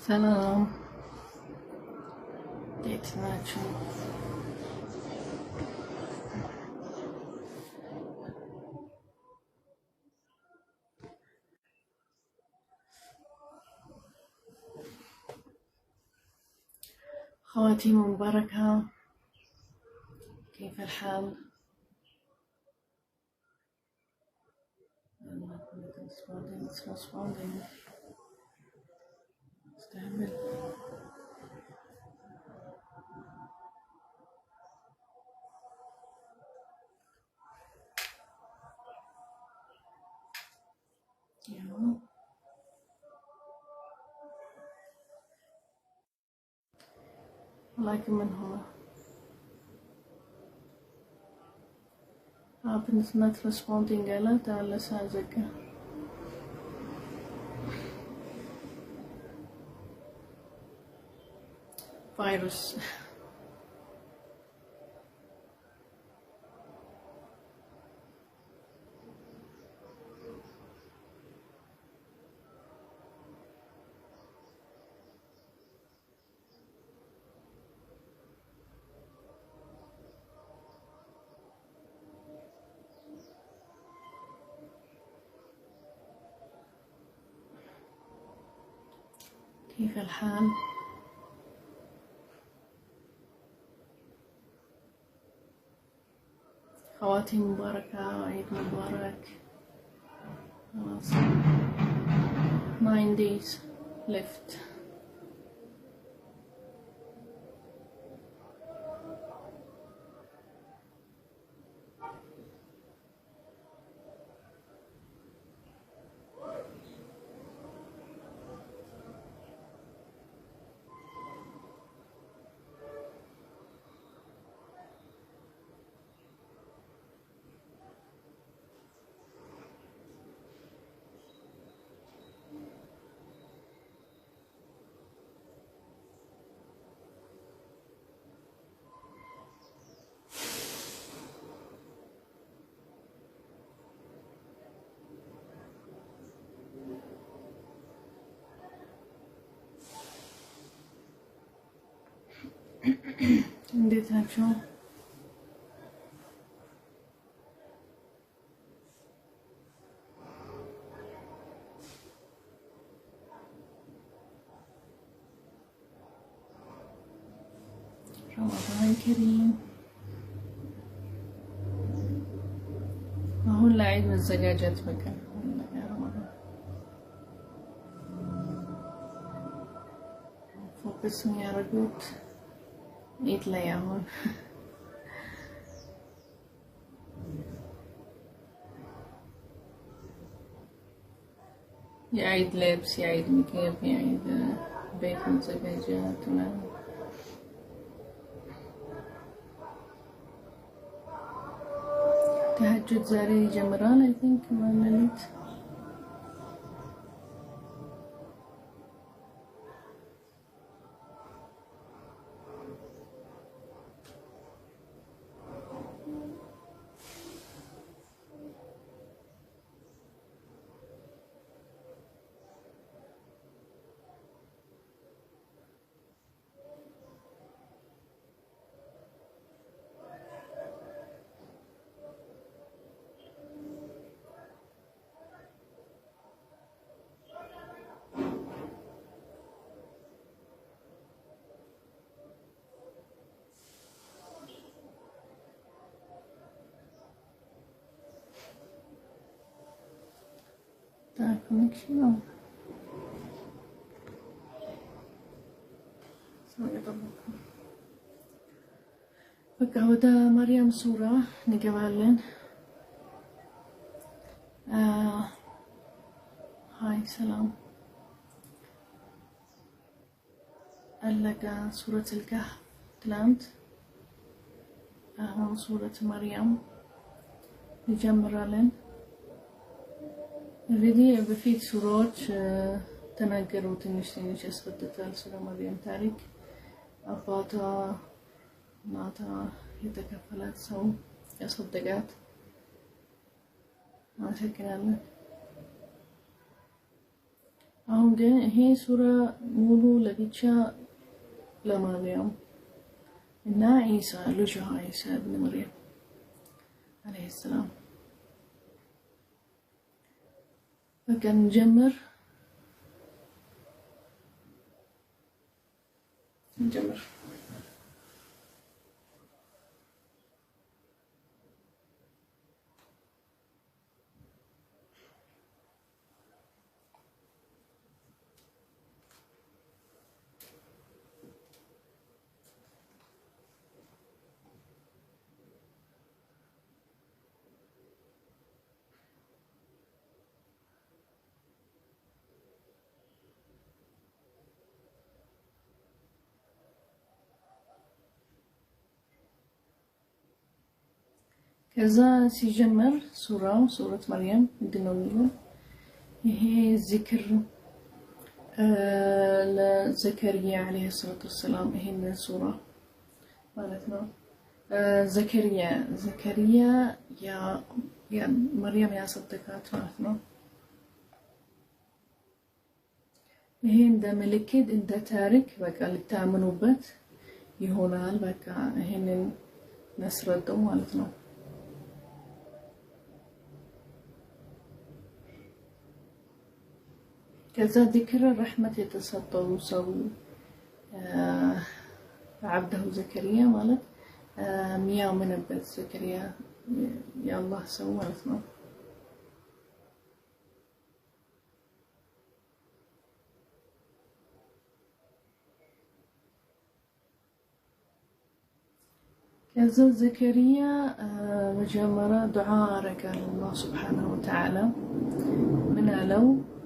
سلام እንዴት ናችሁ? خواتيم مباركة، كيف الحال؟ استهبل. يلا لكن من هو app is not responding alert على سازقة فيروس. كيف الحال؟ خواتيم مباركة، عيد مبارك. خلاص 9 days left. እንዴት ናችሁ? ረመዳን ከሪም። አሁን ላይ መዘጋጀት በቃ ረመዳን ፎከስ የሚያደርጉት ኢድ ላይ አሁን የዒድ ልብስ፣ የዒድ ምግብ፣ የዒድ ቤት መዘጋጀት ምናምን። ተሀጁድ ዛሬ ይጀምራል። አይ ቲንክ ሌሊት ኮኔክሽን ነው። በቃ ወደ ማርያም ሱራ እንገባለን። ሃይ ሰላም አለቀ ሱረት አልካህፍ ትላንት። አሁን ሱረት ማርያም እንጀምራለን። እንግዲህ በፊት ሱራዎች ተናገሩ ትንሽ ያስፈትታል ስለ ማርያም ታሪክ። አባቷ ማታ የተከፈላት ሰው ያስወደጋት አመሰግናለሁ። አሁን ግን ይሄ ሱራ ሙሉ ለብቻ ለማርያም እና ኢሳ ልጇ ኢሳ ኢብኑ መርየም አለይሂ ሰላም በቃ እንጀምር። ከዛ ሲጀመር ሱረት መርየም ምንድነው የሚለው? ይሄ ዚክር ለዘከርያ አለይሂ ሰላቱ ወሰላም ይሄን ሱራ ማለት ነው። ዘከርያ ያ መርየም ያሰደጋት ማለት ነው። ይሄ እንደ ምልክት እንደ ታሪክ በቃ ልታምኑበት ይሆናል። በቃ ይሄንን መስረደው ማለት ነው። كذا ذكر الرحمة يتسطر سو عبده زكريا مالك مياه من البيت زكريا يا الله سوى اسمه كذا زكريا مجمرة دعاء رجال الله سبحانه وتعالى من لو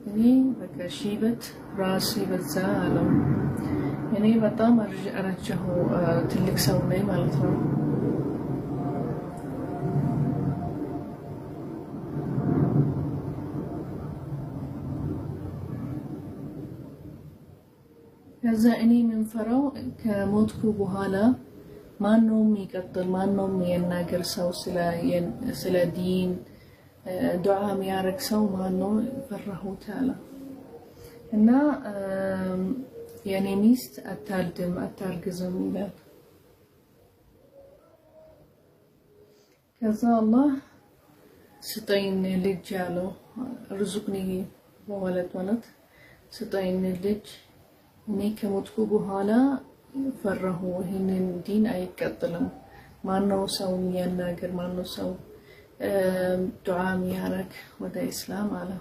يعني በቃ ሺበት ራስ ይበዛ አለው። እኔ በጣም አረጀሁ ትልቅ ሰው ነኝ ማለት ነው። ከዛ እኔ የምንፈራው ከሞትኩ በኋላ ማነው የሚቀጥል ማነው የሚናገር ሰው ስለ ዲን ዱዓ የሚያረግ ሰው ማነው? ፈራሁት አለ እና የኔ ሚስት አታርግዝም ይላል። ከዛ አላህ ስጠኝ ልጅ አለው። ርዙቅኒ በወለድ ማለት ስጠኝ ልጅ እኔ ከሞትኩ በኋላ ፈራሁ ይሄንን ዲን አይቀጥልም። ማነው ሰው የሚያናገር ማነው ሰው ዱዓ የሚያረግ ወደ ኢስላም አለ።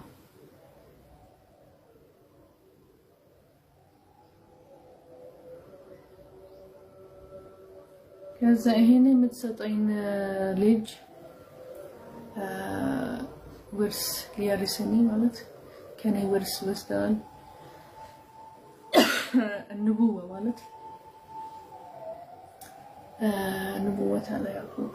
ከዛ ይሄን የምትሰጠኝ ልጅ ውርስ ሊያርሰኒ ማለት ከኔ ውርስ ወስዳል። ንቡዋ ማለት ንቡወት አለ ያዕቁብ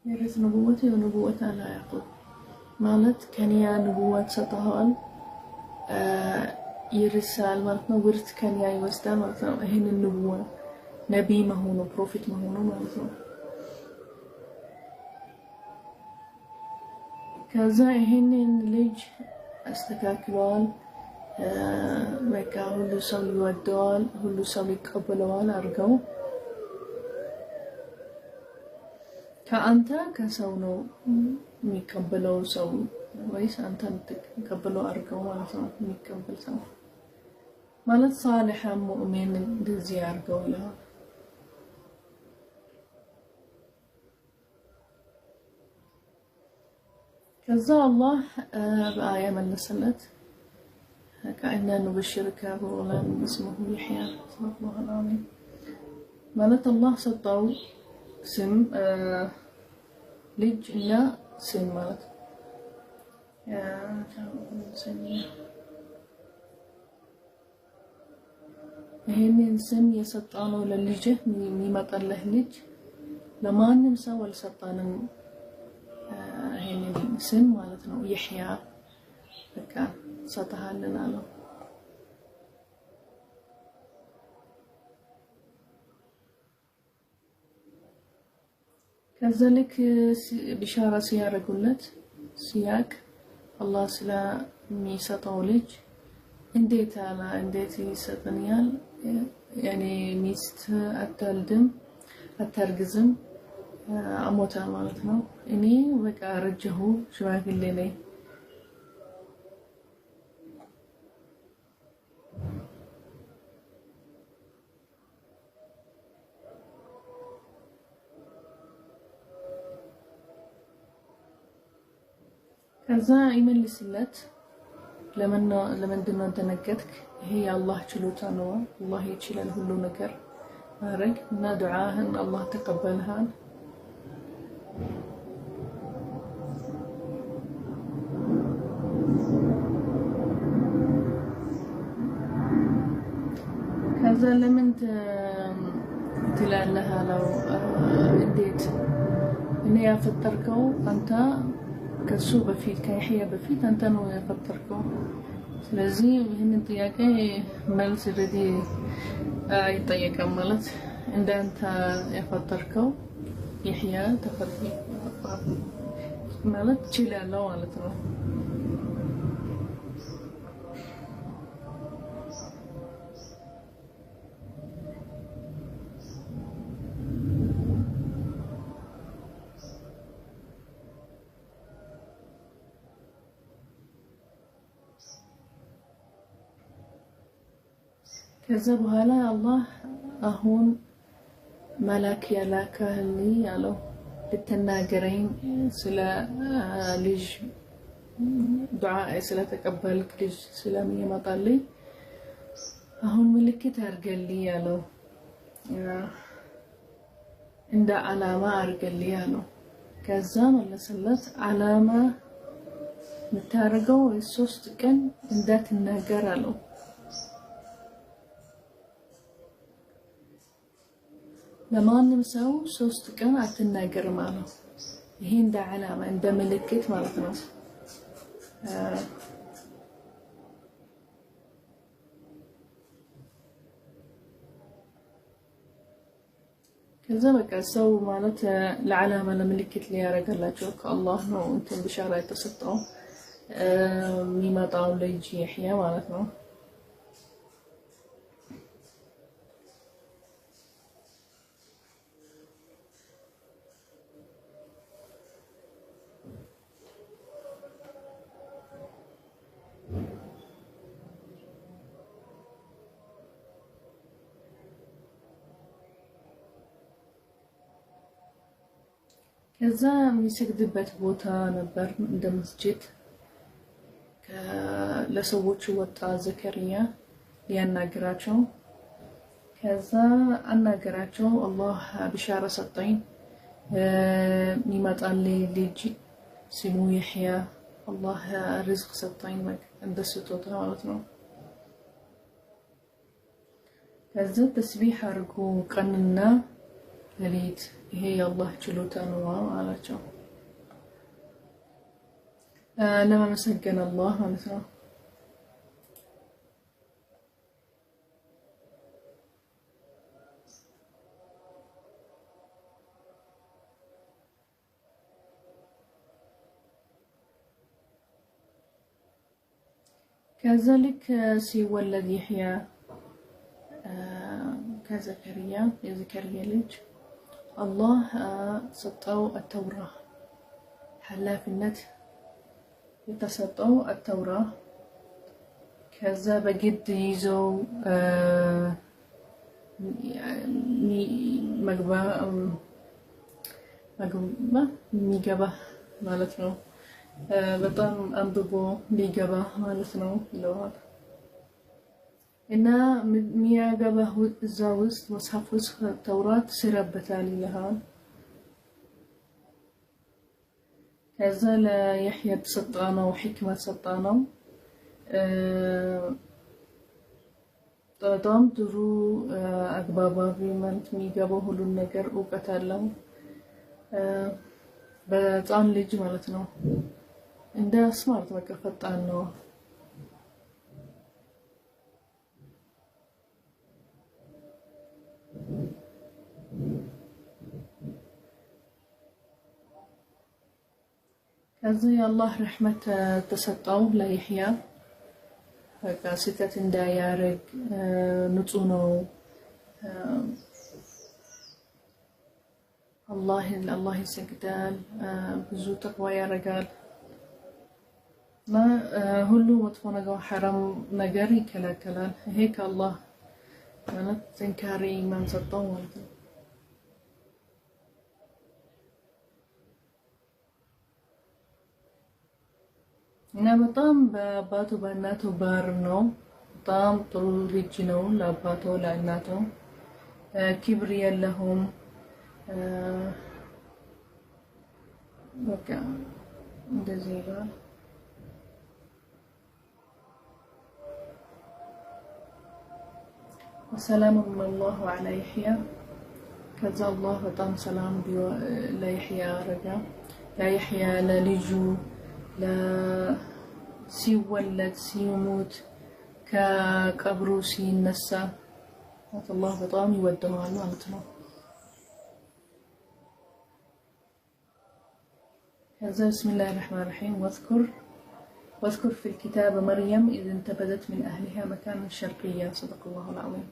የርስ ንቡወት የንቡወት አለ ያዕቁብ ማለት ከኒያ ንቡወት ሰጥቷል ይርሳል ማለት ነው። ውርስ ከኒያ ይወስዳል ማለት ነው። ይሄን ንቡዋ ነብይ መሆኑ ፕሮፌት መሆኑ ማለት ነው። ከዛ ይሄንን ልጅ አስተካክለዋል። በቃ ሁሉ ሰው ይወደዋል፣ ሁሉ ሰው ይቀበለዋል አድርገው ከአንተ ከሰው ነው የሚቀበለው ሰው ወይስ አንተ የምትቀበለው አድርገው ማለት ነው። የሚቀበል ሰው ማለት صالح ሙእሚን እንደዚህ አድርገው ይላል። ከዛ አላህ በአያ መለሰለት كأننا نبشرك بغلام اسمه يحيى صدق الله العظيم ማለት አላህ ሰጠው ስም ልጅ እና ስም ማለት ይሄንን ስም የሰጠነው ለልጅህ የሚመጣልህ ልጅ ለማንም ሰው አልሰጠንም። ይሄንን ስም ማለት ነው ይህያ በቃ ሰጥሃልን አለው። ከዛልክ ቢሻራ ሲያረጉለት ሲያቅ አላህ ስለሚሰጠው ልጅ እንዴት ይሰጠኛል ያኔ ሚስት አታልድም አታርግዝም አሞታ ማለት ነው እኔ በቃ ረጀሁ ሽማግሌ ነኝ ከዛ ይመልስለት ለምንድነው ተነገትክ ይሄ የአላህ ችሎታ ነው አላህ ይችላል ሁሉ ነገር ማድረግ እና ዱዓህን አላህ ተቀበልሃል ከዛ ለምን ትላለህ አለው እንዴት እኔ ያፈጠርከው አንተ ከሱ በፊት ከይህያ በፊት አንተ ነው ያፈጠርከው ስለዚህ ይሄንን ጥያቄ መልስ ረዲ አይጠየቅም ማለት እንዳንተ ያፈጠርከው ይህያ ተፈጥሮ ማለት ይችላል ማለት ነው ከዛ በኋላ አላህ አሁን መላክ ያላከህልኝ ያለው ልትናገረኝ ስለ ልጅ ዱዓ ስለተቀበልክ ልጅ ስለሚመጣልኝ አሁን ምልክት አድርገልኝ ያለው እንደ ዓላማ አድርገልኝ ያለው ከዛ መለሰለት ዓላማ የምታደርገው 3 ቀን እንዳትናገር አለው ለማንም ሰው 3 ቀን አትናገር ማለት ይሄ እንደ ዓላማ እንደ ምልክት ማለት ነው ከዛ በቃ ሰው ማለት ለዓላማ ለምልክት ሊያረጋላቸው ከአላህ ነው እንትን ብሻራ የተሰጠው የሚመጣው ልጅ ይህያ ማለት ነው ከዛ የሚሰግድበት ቦታ ነበር እንደ መስጂድ ለሰዎቹ ወጣ ዘከሪያ ሊያናግራቸው ከዛ አናገራቸው አላህ ቢሻራ ሰጠኝ የሚመጣልኝ ልጅ ስሙ ይህያ አላህ ርዝቅ ሰጠኝ እንደ ስጦታ ማለት ነው ከዛ ተስቢህ አድርጎ ቀንና ሌሊት ይሄ የአላህ ችሎታ ነው አላቸው ለማመሰገን አላህ ማለት ነው كذلك سيولد يحيى كزكريا لج الله سطو التوراة حلافنت يتسطو التوراة كذا بجد يزو مجبا ميجبا مالتنا በጣም አንብቦ ሊገባ ማለት ነው ይለዋል እና ሚያገባው እዛ ውስጥ መጽሐፍ ውስጥ ተውራት ስራበታል ይልሃል ከዛ ለይህያ ተሰጣነው ሕክማ ተሰጣነው በጣም ጥሩ አግባባዊ ማለት የሚገባው ሁሉ ነገር እውቀት አለው በጣም ልጅ ማለት ነው እንደ ስማርት በቃ ፈጣን ነው ከዚህ የአላህ ረሕመት ተሰጠው ለይሕያ በቃ ስህተት እንዳያረግ ንጹህ ነው አላህ ይሰግዳል ብዙ ተቅዋ ያረጋል እና ሁሉ መጥፎ ነገር ሐራም ነገር ይከለከላል ይሄ ከአላህ ማለት ጠንካራ ኢማን ሰጠው ማለት ነው እና በጣም በአባቱ በእናቱ ባር ነው በጣም ጥሩ ልጅ ነው ለአባቱ ለእናቱ ክብር የለውም በቃ እንደዚህ ይላል وسلام من الله على يحيى كذا الله بطام سلام لا يحيى رجع لا يحيى لا لجو لا سيولد سيموت كقبرو سينسى الله بطام يودعه الله متنا هذا بسم الله الرحمن الرحيم واذكر في الكتاب مريم إذ انتبذت من أهلها مكانا شرقيا صدق الله العظيم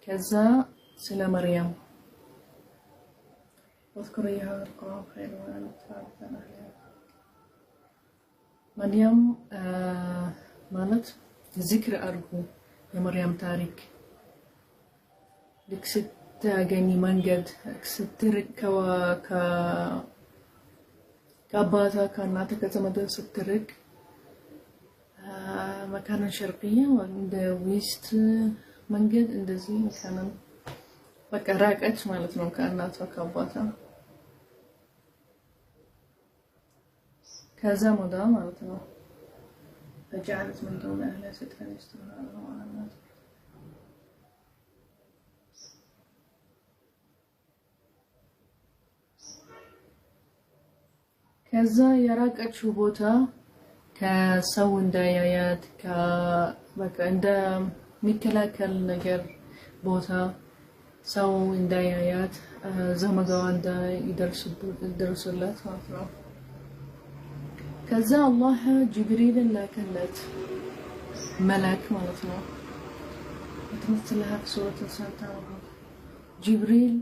كذا سلا مريم واذكر إياها القرآن خير وأن تعرف عن أهلها مريم مالت ذكر أرجو يا مريم تاريك لك ست جاني منجد سترك كأباتها كأناتك كزمدة سترك مكانا شرقيا وعند ويست منجد اندزي مكانا بقى راكت مالتنا كأناتها كأباتها كذا مدى مالتنا فجعلت من دون أهلها سترا يسترون على الناس كذا يراك شوبوتا كسو እንዳያያት በቃ እንደ ሚከላከል ነገር ቦታ ሰው እንዳያያት ዘመጋዋ እንዳይደርስላት ማለት ነው ከዛ አላህ ጅብሪልን ላከለት መላክ ማለት ነው ተመሰለህ ሱረት ሰንታ ጅብሪል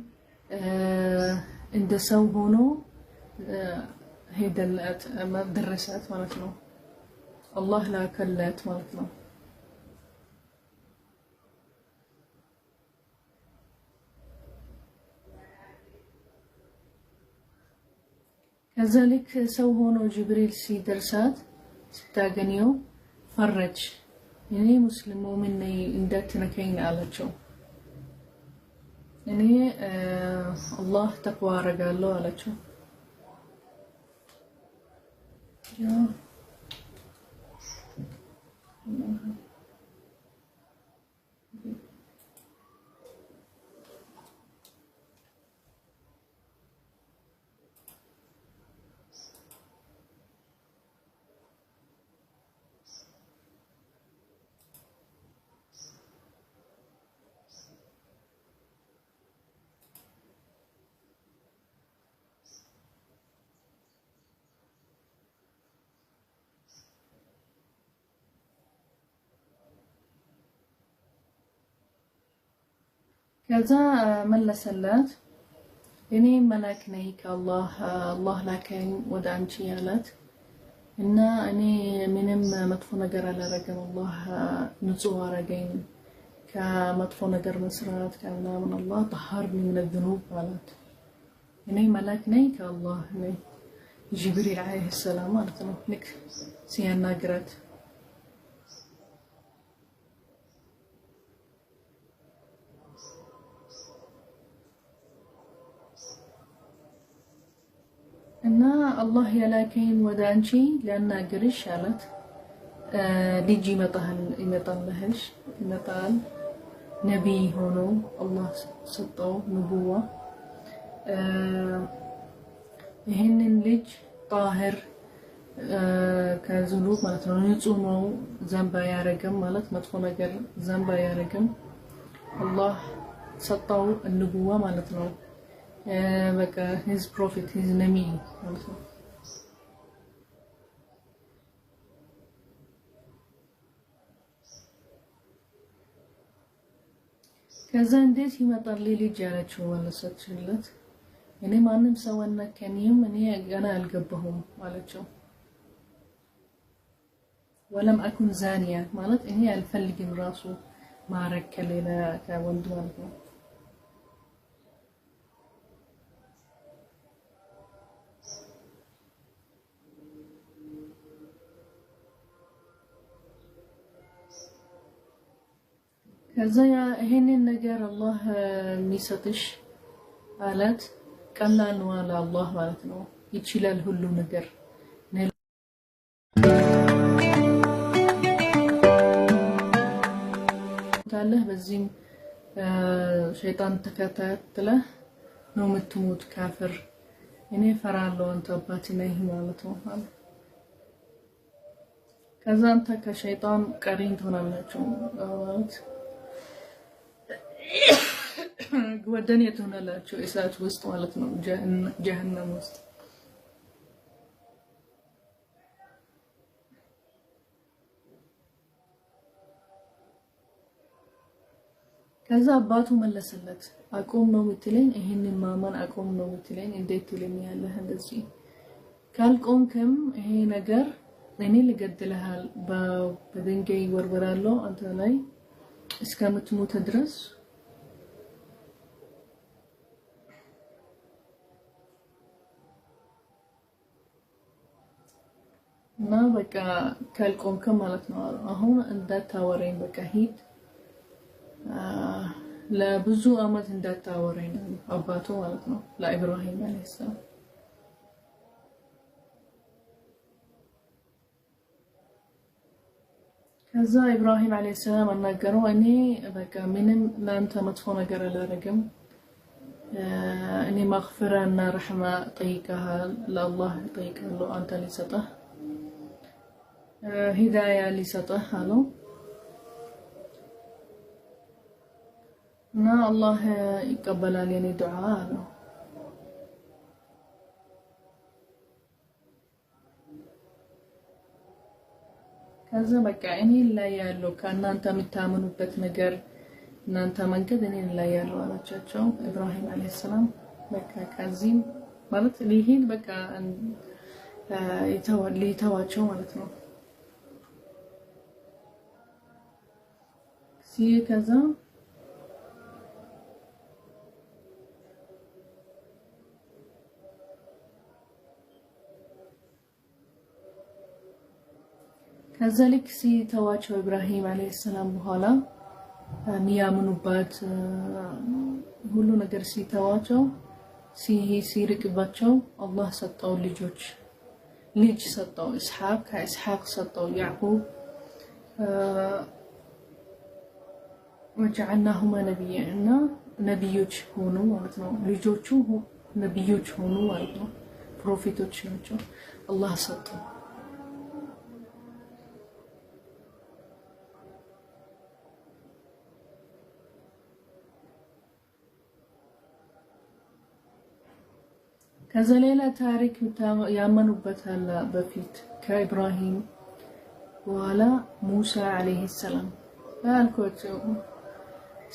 እንደ ሰው ሆኖ ሄደላት መድረሳት ማለት ነው الله لا كلت مالتنا كذلك سوهونو جبريل سي درسات ستاغنيو فرج يعني مسلم مؤمني انداتنا كاين علىشو يعني الله تقوى رجالو علىشو يا كذا ملسلات إني ملاك نهيك الله لكن ودعنشي يالات إن أني منم مدفون جر على رجل الله نزوها رجين كمدفون جر مسرات كأنا من الله طهرني من الذنوب قالت إني ملاك نهيك الله ني جبريل عليه السلام أرتنا نك سيانا جرات እና አላህ ያላከኝ ወዳንቺ ሊያናግርሽ አላት ልጅ ይመጣል ነብይ ሆኖ አላህ ሰጠው ንቡዋ ይሄንን ልጅ ጣህር ከዝኑብ ማለት ነው ንጹህ ነው ዘንባ ያረገም ማለት መጥፎ ነገር ዘንባ ያረገም አላህ ሰጠው ንቡዋ ማለት ነው በቃ his prophet his name ከዛ እንዴት ይመጣል ልጅ ያለችው መለሰችለት እኔ ማንም ሰው አነከኝም እኔ ገና አልገባሁም አለችው ወለም አኩን ዛኒያ ማለት እኔ አልፈልግም ራሱ ማረግ ከሌላ ከወንድ ማለት ነው ከዛ ይሄንን ነገር አላህ የሚሰጥሽ አላት ቀላል ነው አለ አላህ ማለት ነው ይችላል ሁሉ ነገር ታለህ በዚህም ሸይጣን ተከታተለ ነው የምትሞት ካፍር እኔ ፈራለሁ አንተ አባቴ ነህ ማለት ነው ከዛ አንተ ከሸይጣን ቀሪን ትሆናላችሁ ማለት ጓደኛ ትሆናላችሁ እሳት ውስጥ ማለት ነው ጀሃነም ውስጥ ከዛ አባቱ መለሰለት አቆም ነው የምትለኝ ይሄንን ማማን አቆም ነው የምትለኝ እንዴት ትለኛለህ እንደዚህ ካልቆምክም ይሄ ነገር እኔ ልገድልሃል በድንጋይ ወርወራለሁ አንተ ላይ እስከምትሞት ድረስ እና በቃ ካልቆምክም ማለት ነው አሁን እንዳታወራኝ በቃ ሂድ ለብዙ አመት እንዳታወራኝ አባቱ ማለት ነው ለኢብራሂም አለይሂ ሰላም ከዛ ኢብራሂም አለይሂ ሰላም አናገረው እኔ በቃ ምንም ላንተ መጥፎ ነገር አላደረግም እኔ መግፊራና ረህማ ጠይቀሃል ለአላህ ጠይቀለው አንተ ሊሰጥህ ሂዳያ ሊሰጥህ አለው እና አላህ ይቀበላል የኔ ዱዓ አለው ከዛ በቃ እኔ ላይ ያለው ከእናንተ የምታምኑበት ነገር እናንተ መንገድ እኔ ላይ ያለው አላቻቸው ኢብራሂም አለይሂ ሰላም በቃ ከዚህም ማለት ሊሄድ በቃ ሊተዋቸው ማለት ነው ከዛ ከዛልክ ሲተዋቸው ኢብራሂም አለይሂ ሰላም በኋላ ሚያምኑባት ሁሉ ነገር ሲተዋቸው ሲርቅባቸው አላህ ሰጠው ልጅ ሰጠው ኢስሐቅ ከኢስሐቅ ሰጠው ያዕቁብ وجعلناهما نبيين ነብዮች ሆኑ ማለት ነው ልጆቹ ነብዮች ሆኑ ማለት ነው ፕሮፌቶች ናቸው አላህ ሰጠው ከዛ ሌላ ታሪክ ያመኑበታል በፊት ከኢብራሂም በኋላ ሙሳ አለይሂ ሰላም አልኮቸው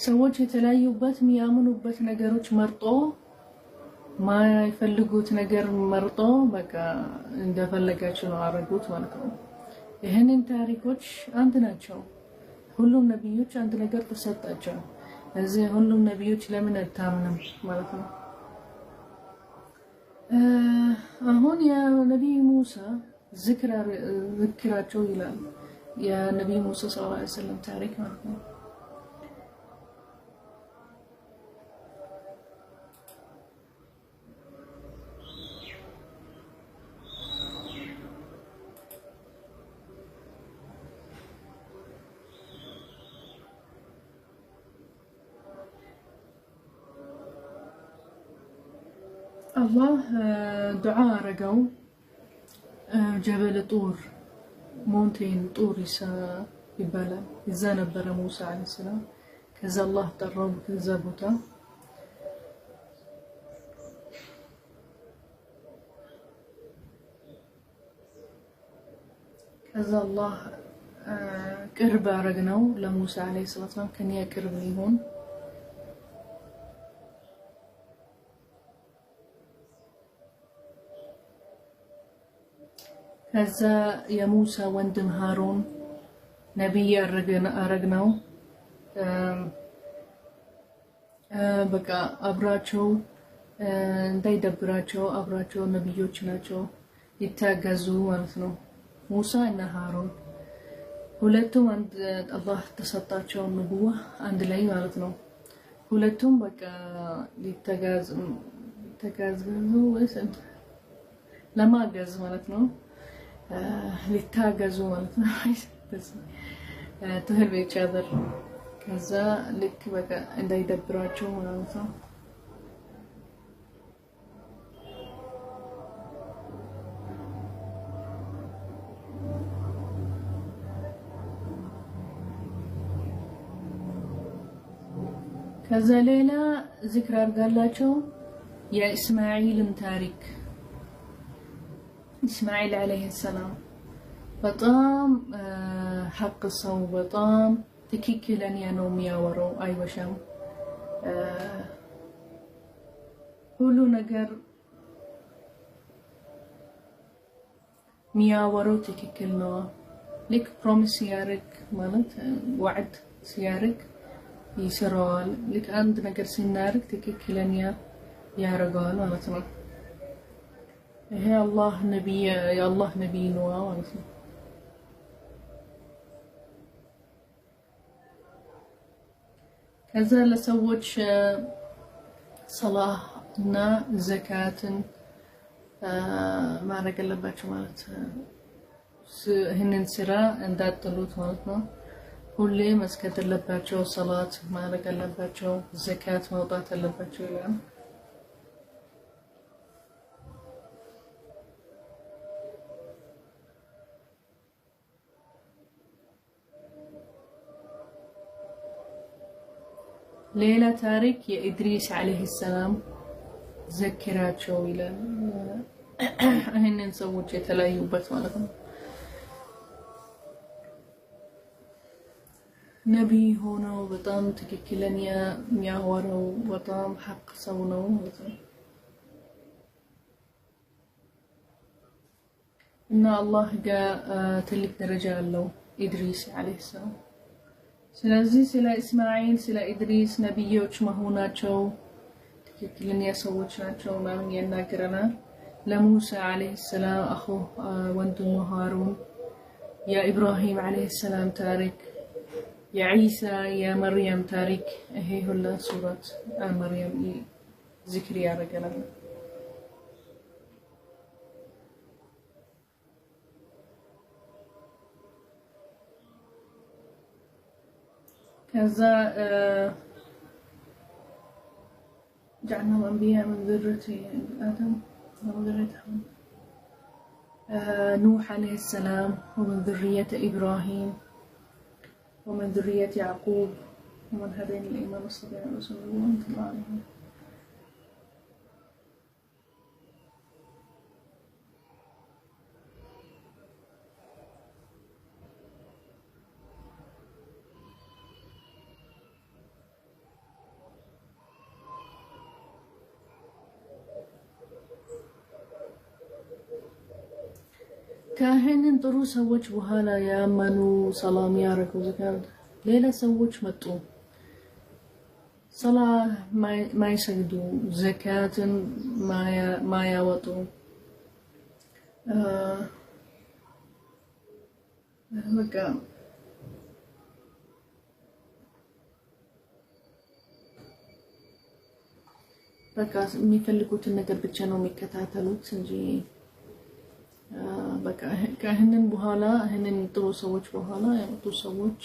ሰዎች የተለያዩበት የሚያምኑበት ነገሮች መርጦ ማይፈልጉት ነገር መርጦ በቃ እንደፈለጋቸው ነው አረጉት ማለት ነው ይሄንን ታሪኮች አንድ ናቸው ሁሉም ነብዮች አንድ ነገር ተሰጣቸው እዚህ ሁሉም ነብዮች ለምን አታምንም ማለት ነው አሁን ያ ነብይ ሙሳ ዝክራቸው ይላል ያ ነብይ ሙሳ ሰለላሁ ዐለይሂ ወሰለም ታሪክ ማለት ነው الله دعاء رجو جبل طور مونتين طور يبالا إذا نبر موسى عليه السلام كذا الله ترب كذا بوتا كذا الله قرب رجنو لموسى عليه الصلاة والسلام كان يقرب ليهون ከዛ የሙሳ ወንድም ሃሩን ነብይ አረግነው በቃ አብራቸው እንዳይደብራቸው አብራቸው ነብዮች ናቸው ይታገዙ ማለት ነው ሙሳ እና ሃሩን ሁለቱም አንድ አላህ ተሰጣቸው ንቡዋ አንድ ላይ ማለት ነው ሁለቱም በቃ ተጋዙ ወይስ ለማገዝ ማለት ነው ሊታገዙ ማለት ነው to help each other ከዛ ልክ በቃ እንዳይደብራቸው ማለት ነው ከዛ ሌላ ዚክር አድርጋላቸው የእስማኤልን ታሪክ እስማኤል عليه السلام በጣም ሐቅ ሰው በጣም ትክክለኛ ነው የሚያወራው አይወሻም ሁሉ ነገር የሚያወራው ትክክል ነው ልክ ፕሮሚስ ያርግ ማለት ወዕድ ሲያርግ ይሰራዋል ልክ አንድ ነገር ሲናርግ ትክክለኛ ያረጋዋል ማለት ነው ይሄ አላህ ነብይ የአላህ ነብይ ነው ማለት ነው ከዛ ለሰዎች ሰላህ እና ዘካትን ማድረግ አለባቸው ማለት ይህንን ስራ እንዳጥሉት ማለት ነው ሁሌ መስገድ አለባቸው ሰላት ማድረግ አለባቸው ዘካት ማውጣት አለባቸው ይላል ሌላ ታሪክ የኢድሪስ عليه السلام ዘክራቸው ይላል ይሄንን ሰዎች የተለያዩበት ማለት ነው ነብይ ሆኖ በጣም ትክክለኛ የሚያወራው በጣም ሐቅ ሰው ነው ማለት ነው እና አላህ ጋር ትልቅ ደረጃ አለው ኢድሪስ عليه السلام ስለዚህ ስለ እስማኤል ስለ ኢድሪስ ነብዮች መሆናቸው ትክክለኛ ሰዎች ናቸው ማለት ያናገረናል ለሙሳ عليه السلام አኹ ወንድሙ ሃሩን የኢብራሂም عليه السلام ታሪክ የዒሳ የመርየም ታሪክ ይሄ ሁሉ ሱረት መርየም ዚክር ያደርገናል كذا جعلنا أنبياء من ذرية آدم وذريتهم نوح عليه السلام ومن ذرية إبراهيم ومن ذرية يعقوب ومن هدينا الإمام الصديق رسول الله صلى الله عليه وسلم ካህንን ጥሩ ሰዎች በኋላ ያመኑ ሰላም ያረጉ ዘካት ሌላ ሰዎች መጡ ሰላህ ማይሰግዱ ዘካትን ማያወጡ በቃ የሚፈልጉትን ነገር ብቻ ነው የሚከታተሉት እንጂ በቃ ካህንን በኋላ ይሄንን ጥሩ ሰዎች በኋላ ያመጡ ሰዎች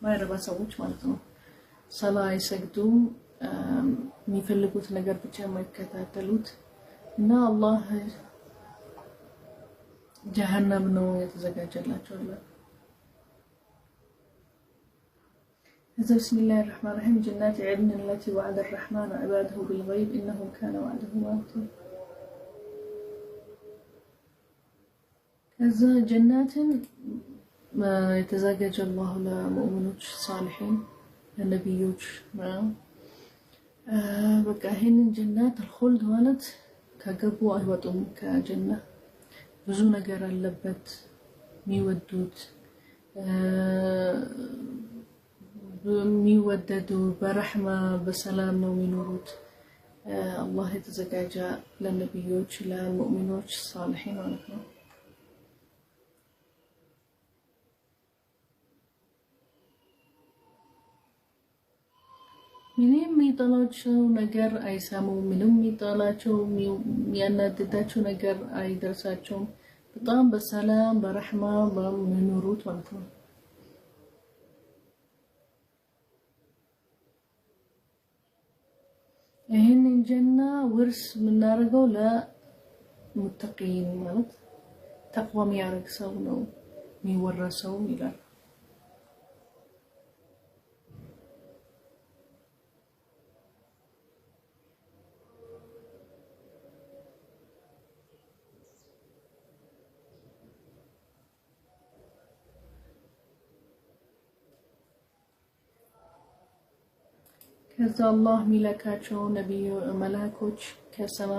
ማይረባ ሰዎች ማለት ነው ሰላ አይሰግዱ የሚፈልጉት ነገር ብቻ የማይከታተሉት እና አላህ ጀሃነም ነው የተዘጋጀላቸው بسم الله الرحمن الرحيم جنات عدن التي وعد الرحمن عباده بالغيب إنه كان وعده مأتيا كذا جنات ما يتزوج الله لمؤمنين صالحين النبيوች بقى هن جنات الخلد ማለት ከገቡ አይወጡም ከጀና ብዙ ነገር አለበት የሚወዱት የሚወደዱ በረህማ በሰላም ነው የሚኖሩት አላህ የተዘጋጀ ለነብዮች ለሙእሚኖች ሳሊሒን ማለት ነው ምንም የሚጠላቸው ነገር አይሰሙም ምንም የሚጠላቸው የሚያናድዳቸው ነገር አይደርሳቸውም በጣም በሰላም በረህማ በሚኖሩት ማለት ነው ይሄንን ጀና ውርስ የምናደርገው ለሙተቂን ማለት ተቅዋ የሚያደርግ ሰው ነው የሚወረሰው ይላል ከዛ አላህ ሚላካቸው ነብዩ መላእክቶች ከሰማ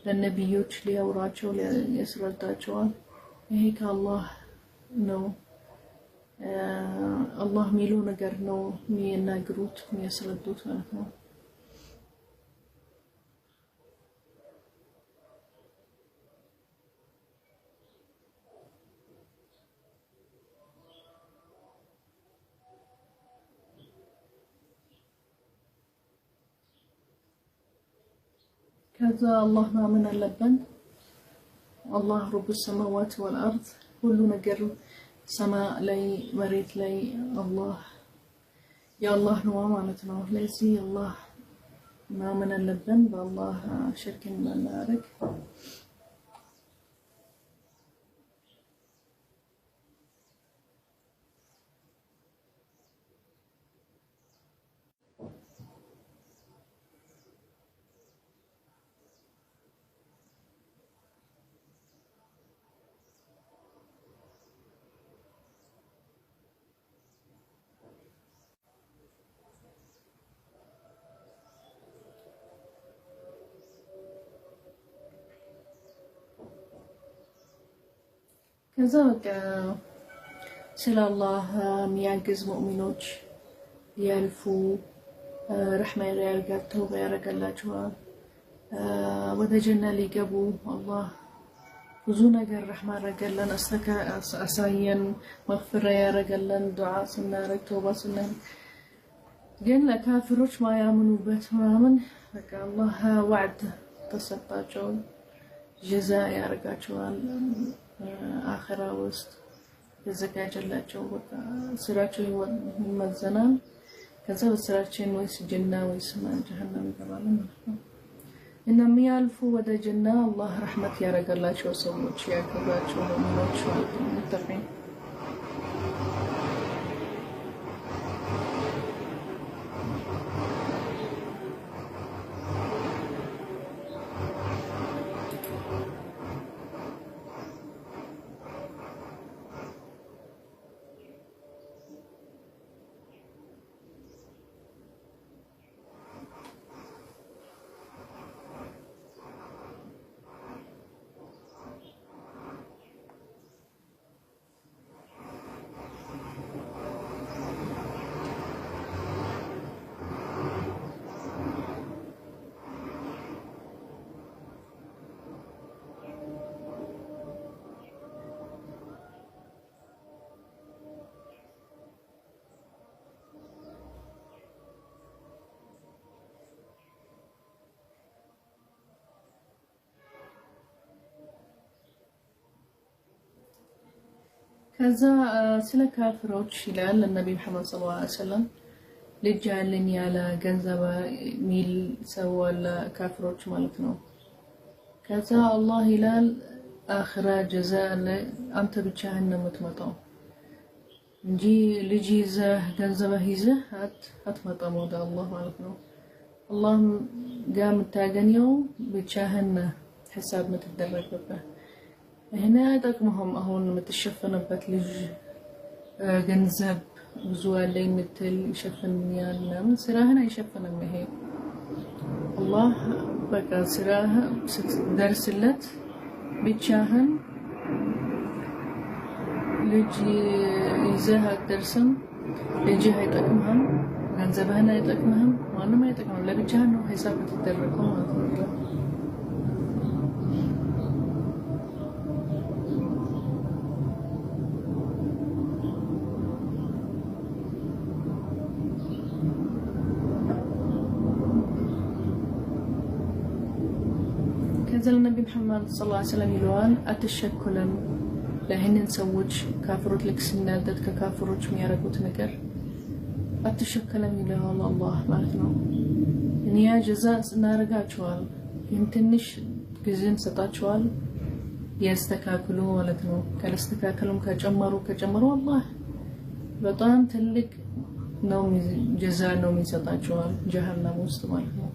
ለነብዮች ሊያወራቸው ያስረዳቸዋል ይሄ ከአላህ ነው አላህ ሚለው ነገር ነው የሚናገሩት የሚያስረዱት ማለት ነው ከዛ አላህ ማመን አለብን አላህ ረብ السماوات والارض ሁሉ ነገር ሰማይ ላይ መሬት ላይ አላህ ያአላህ ነው ማለት ነው ለዚህ አላህ ማመን አለብን በአላህ ሽርክን ማናረግ ከዛ በቃ ስለ አላህ የሚያግዝ ሙእሚኖች ያልፉ ረህማ ያርጋቸው ያረጋላቸዋል ወደ ጀና ሊገቡ አላህ ብዙ ነገር ረህማ ያረጋለን አሳየን መግፊራ ያረጋለን ዱዓ ስናረግ ተውባ ስናረግ ግን ለካፊሮች ማያምኑበት ምናምን በቃ አላህ ወዕድ ተሰጣቸው ጀዛ ያረጋቸዋል አኺራ ውስጥ የተዘጋጀላቸው በቃ ስራቸው ይመዘናል ከዛ በስራችን ወይስ ጀና ወይስ ጀሃነም ይገባሉ ማለት ነው እና የሚያልፉ ወደ ጀና አላህ ረህመት ያረጋላቸው ሰዎች ያከብራቸው ሙእሚኖች ሙተቂን ከዛ ስለ ካፊሮች ይላል ነብዩ መሐመድ ሰለላሁ ዐለይሂ ወሰለም ልጅ ያለኝ ያለ ገንዘብ ሚል ሰው አለ ካፊሮች ማለት ነው ከዛ አላህ ይላል አኺራ ጀዛ አንተ ብቻህን ነው የምትመጣው እንጂ ልጅ ይዘህ ገንዘብ ይዘህ አትመጣም ወደ አላህ ማለት ነው አላህ ጋር የምታገኘው ብቻህን ሐሳብ የምትደረግበት هنا አይጠቅመውም አሁን የምትሸፈነበት ልጅ ገንዘብ ብዙ አለኝ ምትል ይሸፈንኛል ምናምን ስራህን አይሸፈንም ይሄ አላህ በቃ ስራህ ስትደርስለት ብቻህን ልጅ ይዘህ አትደርስም። ልጅህ አይጠቅምህም፣ ገንዘብህን አይጠቅምህም፣ ማንም አይጠቅምህም። ለብቻህን ነው ሂሳብ የምትደረገው ማለት ነው። ከዛ ነብዩ መሐመድ ሰለላሁ ዐለይሂ ወሰለም ይለዋል አትሸኩለም ለህንን ሰዎች ካፍሮች ልክ ሲናደድ ከካፍሮች የሚያረጉት ነገር አትሸከለም ይለዋል አላህ ማለት ነው። እኛ ጀዛ እናረጋቸዋል ግን ትንሽ ጊዜ እንሰጣቸዋል ያስተካክሉ ማለት ነው። ካላስተካከሉም ከጨመሩ አላህ በጣም ትልቅ ነው ጀዛ ነው የሚሰጣቸዋል ጀሃነም ውስጥ ማለት ነው።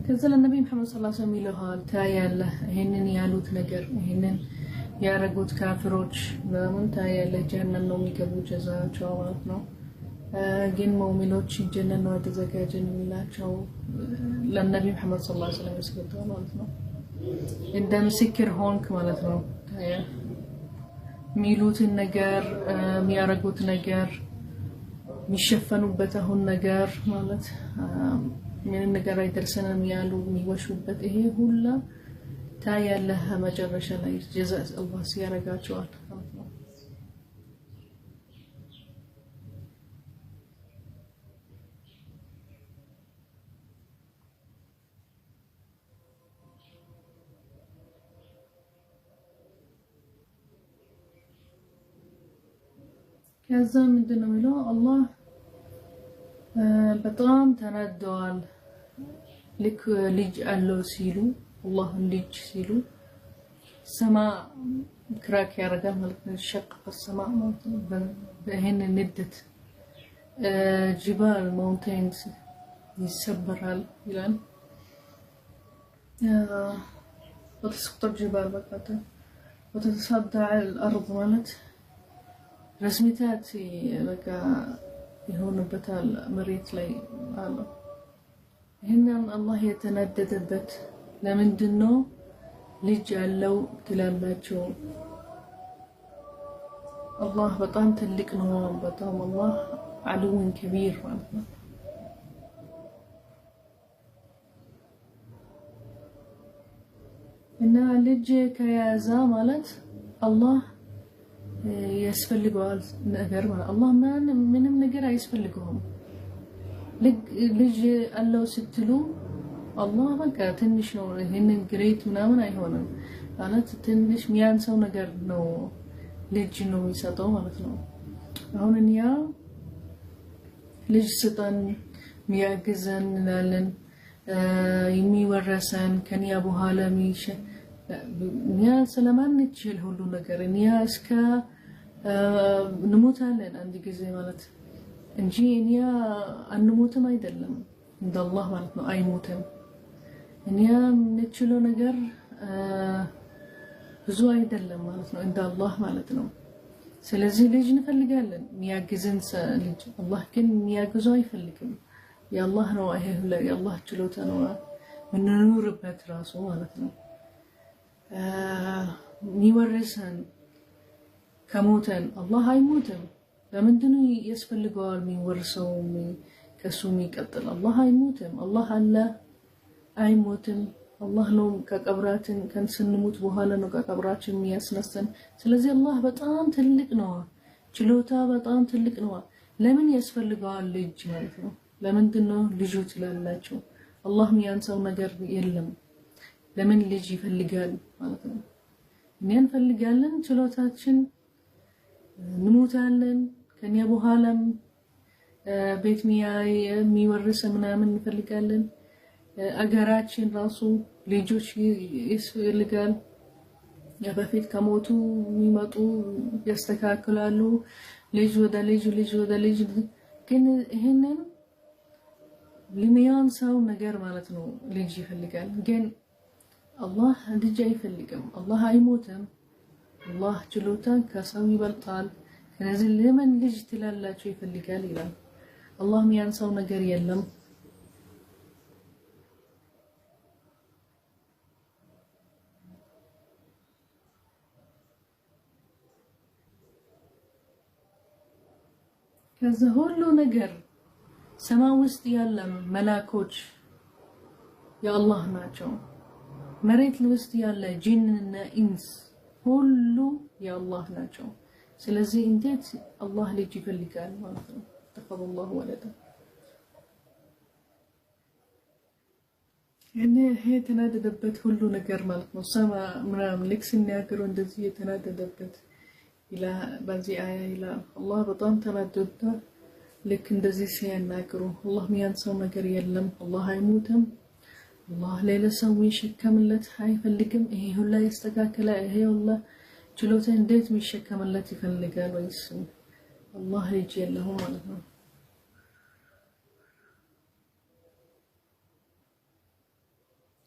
ከዛ ለነብዩ መሐመድ ሰለላሁ ዐለይሂ ወሰለም ይለዋል ታያለህ ይሄንን ያሉት ነገር ይሄንን ያረጉት ካፍሮች ለምን ታያለህ ጀሃነም ነው የሚገቡ ጀዛቸው ማለት ነው። ግን ሙእሚኖች ጀነት ነው የተዘጋጀን የሚላቸው ለነብዩ መሐመድ ሰለላሁ ዐለይሂ ወሰለም ይስከታል ማለት ነው። እንደ ምስክር ሆንክ ማለት ነው። ታያ ሚሉትን ነገር የሚያረጉት ነገር የሚሸፈኑበት አሁን ነገር ማለት ምን ነገር አይደርሰንም ያሉ የሚወሹበት ይሄ ሁላ ታያለህ መጨረሻ ላይ ጀዛ አላህ ሲያረጋቸዋል ማለት ነው። ከዛ ምንድነው የሚለው አላህ በጣም ተናደዋል ልክ ልጅ አለው ሲሉ አላህ ልጅ ሲሉ ሰማ ክራክ ያረጋል ማለት ነው። ሸቅ السماء ማለት ነው። በእህን ንደት ጅባል ማውንቴንስ ይሰበራል ይላል። وتسقط الجبال بقى وتتصدع الأرض ማለት ረስሚታት በቃ ይሆንበታል መሬት ላይ አለ። ይሄንን አላህ የተናደደበት ለምንድነው ልጅ ያለው ትላላችሁ? አላህ በጣም ትልቅ ነው። በጣም አላህ ዓሉን ከቢር ማለት ነው። እና ልጅ ከያዛ ማለት አላህ ያስፈልገዋል ነገር ማለት አላህ ምንም ነገር አይስፈልገውም። ልጅ አለው ስትሉ አላህ በቃ ትንሽ ነው ይሄንን ግሬት ምናምን አይሆንም ማለት ትንሽ የሚያንሰው ነገር ነው ልጅ ነው የሚሰጠው ማለት ነው። አሁን እኛ ልጅ ስጠን የሚያግዘን እንላለን የሚወረሰን ከኒያ በኋላ እኛ ስለማንችል ሁሉ ነገር እኛ እስከ እንሞታለን አንድ ጊዜ ማለት እንጂ እኛ አንሞትም አይደለም እንደ አላህ ማለት ነው አይሞትም። እኛ የምንችለው ነገር ብዙ አይደለም ማለት ነው እንደ አላህ ማለት ነው። ስለዚህ ልጅ እንፈልጋለን የሚያግዘን ልጅ አላህ ግን የሚያግዘው አይፈልግም። የአላህ ነው ይሄ ሁሉ የአላህ ችሎታ ነው ምንኖርበት ራሱ ማለት ነው። የሚወርሰን ከሞተን አላህ አይሞትም። ለምንድነው ያስፈልገዋል የሚወርሰው ከሱ የሚቀጥል? አላህ አይሞትም። አላህ አለ አይሞትም። አላህ ነው ከቀብራችን ከንስንሙት በኋላ ነው ከቀብራችን የሚያስነሳን። ስለዚህ አላህ በጣም ትልቅ ነው፣ ችሎታ በጣም ትልቅ ነው። ለምን ያስፈልገዋል ልጅ ማለት ነው? ለምንድነው ልጁ ትላላችሁ? አላህ የሚያንሰው ነገር የለም። ለምን ልጅ ይፈልጋል ማለት ነው? እኛ እንፈልጋለን ችሎታችን እንሞታለን ከኛ በኋላም ቤት የሚወርስ ምናምን እንፈልጋለን። አገራችን ራሱ ልጆች ይስፈልጋል። በፊት ከሞቱ የሚመጡ ያስተካክላሉ ልጅ ወደ ልጅ ግን ይሄንን ለሚያንሰው ነገር ማለት ነው ልጅ ይፈልጋል። ግን አላህ ልጅ አይፈልግም። አላህ አይሞትም። አላህ ችሎታ ከሰው ይበልጣል። ስለዚህ ለምን ልጅ ትላላችሁ ይፈልጋል ይላል። الله ميانسو نجر يلم كذا هولو نجر سما وسط يالم ملاكوش يا الله ناجو مريت الوسط يالا جن إنس هولو يا الله ناجو سلازي انتت الله اللي يجيب اللي قال ما اتخذ الله ولدا يعني هي تناددبت هولو نجر مالتنا سما منام لكس الناقر وندزي تناددبت إلى بازي آية إلى الله بطام تناددبت لكن دزي سيان ناقرو الله ميانسو نجر يلم الله يموتم الله ليلة سوي شكملت هاي فلقم إيه هلا يستقاكلا إيه والله جلوته نديت مش شكملت يفلقال ويسم الله يجي لهم ولهم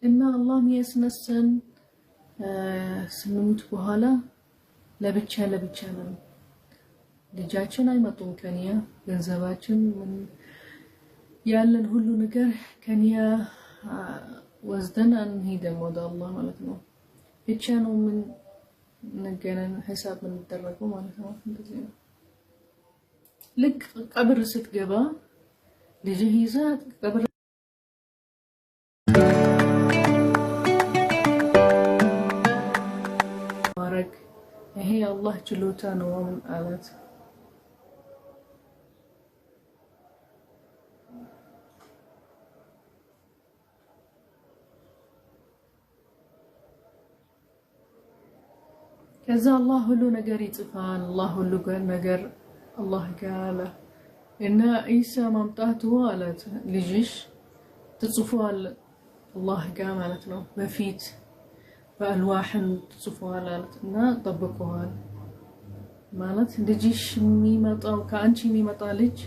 إن الله ميسنا السن سنموت بهالا لبتشانا لجاتشن أي مطون كانيا جنزباتشن من يالن هلو نجر كانيا وزدنا هي دم ودا الله مالتنا بيتشانو من نجنا حساب من الدرجة مالتنا بزين لك قبر ست جبا لجهيزات قبر بارك هي الله جلوتا نوام آلات كذا الله هلو نجر يطفال الله هلو نجر الله قال إن عيسى ممطاته قالت لجيش تصفوال الله قال مالتنا بفيت بألواح تصفوال قالت إن طبقوها مالت لجيش ميمطا وكأنشي ميمطا لج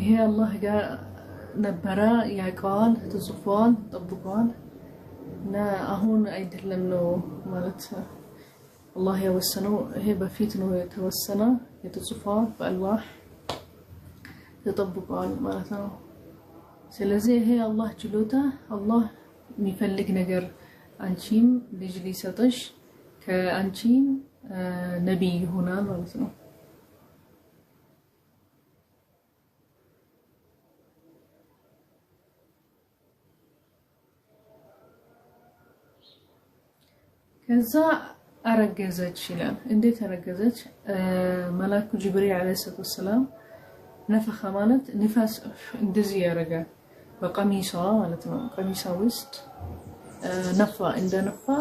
هي الله قال نبرا يا قال تصفوال طبقوال نا أهون أيدلم له مالتها الله يوسنو هي بفيتنو يتوسنا يتصفى بألواح يطبقوا مالتنا سلازي هي الله جلوتا الله ميفلق نجر أنشيم بجلي ستش كأنشيم نبي هنا مالتنا كذا أرجزت شلال انديت أرجزت ملاك جبريل عليه الصلاة والسلام نفخ مالت نفاس اندزي يرجع بقميصة مالت قميصة وسط نفا عند نفا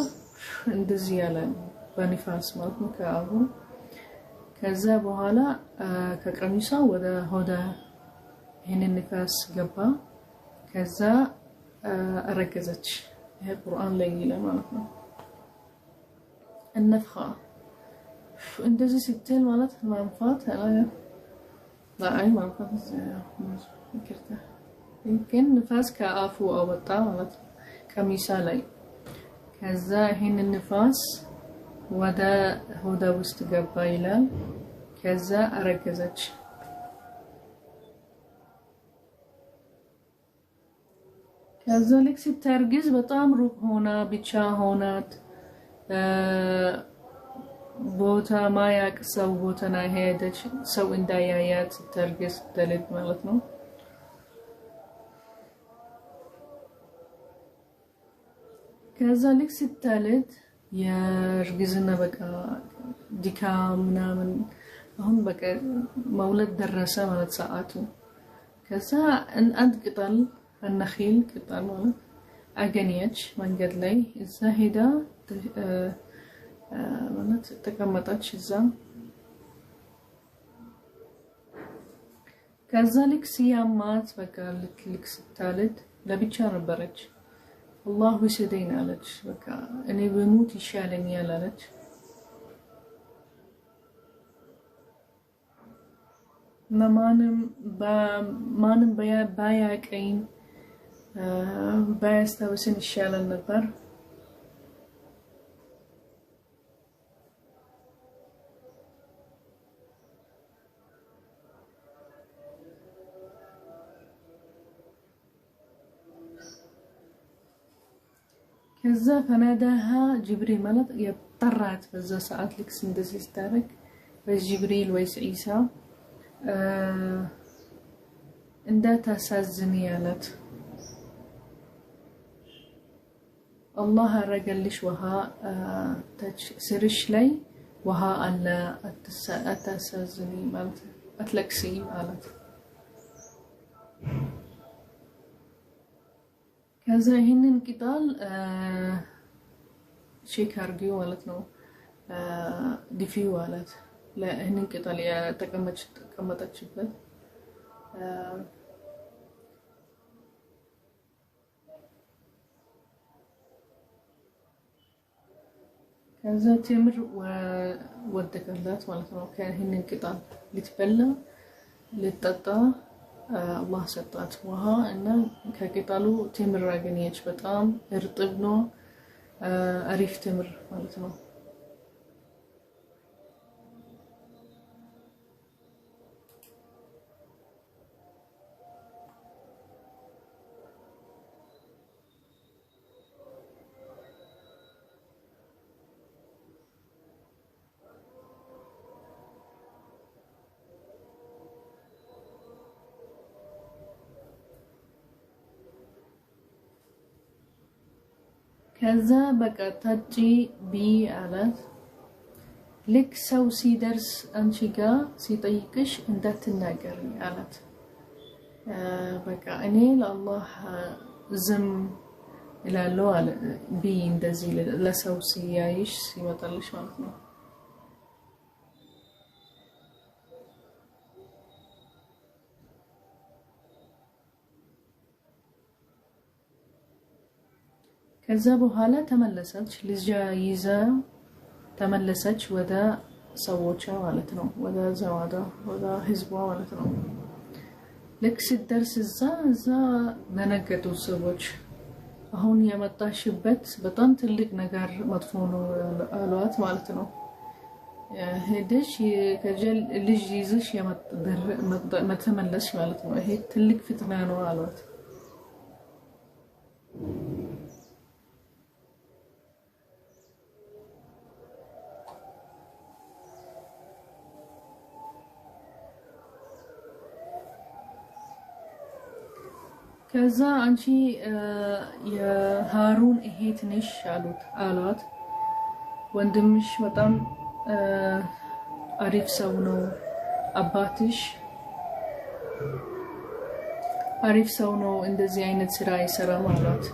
اندزي على بنفاس مالت مكابو كذا بهالا كقميصة وده هدا هنا النفاس جبا كذا أرجزت هي القرآن ليلة مالتنا النفخة اندزي ستين مالت منفات لا أي منفات فكرته يمكن نفاس كأفو أو بطا مالت كمثالي كذا هين النفاس ودا هدا وستقبا يلال كذا أركزتش كذلك سترجز بطام روح هنا بيتشا هونات بوتا ما يكسو بوتا ناهيدش سو اندايات سترجز تلد مالتنا كذلك ستالد يرجزنا بقى ديكام نامن هم بقى مولد درسة مالت ساعته كذا أنت قطل النخيل قطل مالت أغنيتش من قد لي الزاهدة مالت تقمطتش الزام كذلك سيامات بقى لك ستالد لبيتشا نبرج الله وسدين قالت بقى أنا بموت يشالني قالت مانم بايا كاين بايستوسن الشال النبر كذا فناداها جبريل مالت يطرعت بذا ساعات لك سندسي ستارك بس جبريل ويس عيسى انداتا سازني قالت الله رجلش وها سرش لي وها ألا أتسازني مالت أتلكسي مالت كذا هن قتال شي كارجيو مالتنو دفي والت لا هن قتال يا تقمطتشبت كذا تمر ودكلات مالتنو كان هن قتال لتبلى لتطا الله سطات وها ان كقطالو تمر راغنيش በጣም እርጥብ ነው አሪፍ ተምር ማለት ነው كذا بقى تجي بي على لك سو سيدرس أنشيكا سيطيقش اندات الناقر على بقى أني لله زم إلى لو بي اندزي لسو سيايش سيمطلش مالتنا كذا بحالة تملسج لجايزة تملسج ودا سووشا والتنو ودا زوادا ودا حزبوا والتنو لك سدرس زا ننقدو سووش هون يمطاشبت بطن تلك نجار مدفونو الوات والتنو هدش كجل لجيزش ما تملسش والتنو هي تلك فتنانو الوات كذا أنشي يا هارون إهيت نش آلات وندمش بطن عريف سونو أباتش عريف سونو إن دزي عينة سراي سرام آلات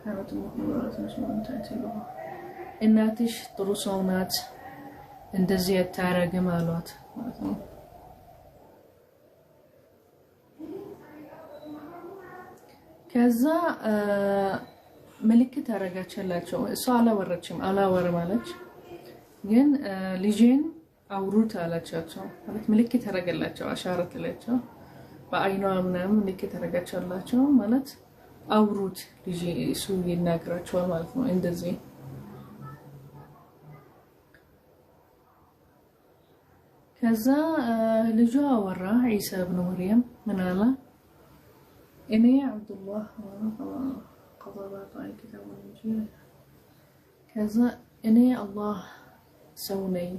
كانت المقبرات مش منتهية إناتش طرسونات إن دزي التارة جمالات كذا ملكة አረጋችላቸው እሷ አላወረችም አላወረማለች ግን ልጅን አውሩት አላቻቸው ማለት ምልክት አረጋላቸው አሻራትላቸው በአይኗ ምናምን ምልክት አረጋችላቸው ማለት አውሩት ልጅ እሱ ይናገራቸዋል ማለት ነው እንደዚህ ከዛ ልጇ አወራ ኢሳ ኢብኑ መርየም ምን አለ إني عبد الله قضى بعطاء الكتاب والإنجيل كذا إني الله سوني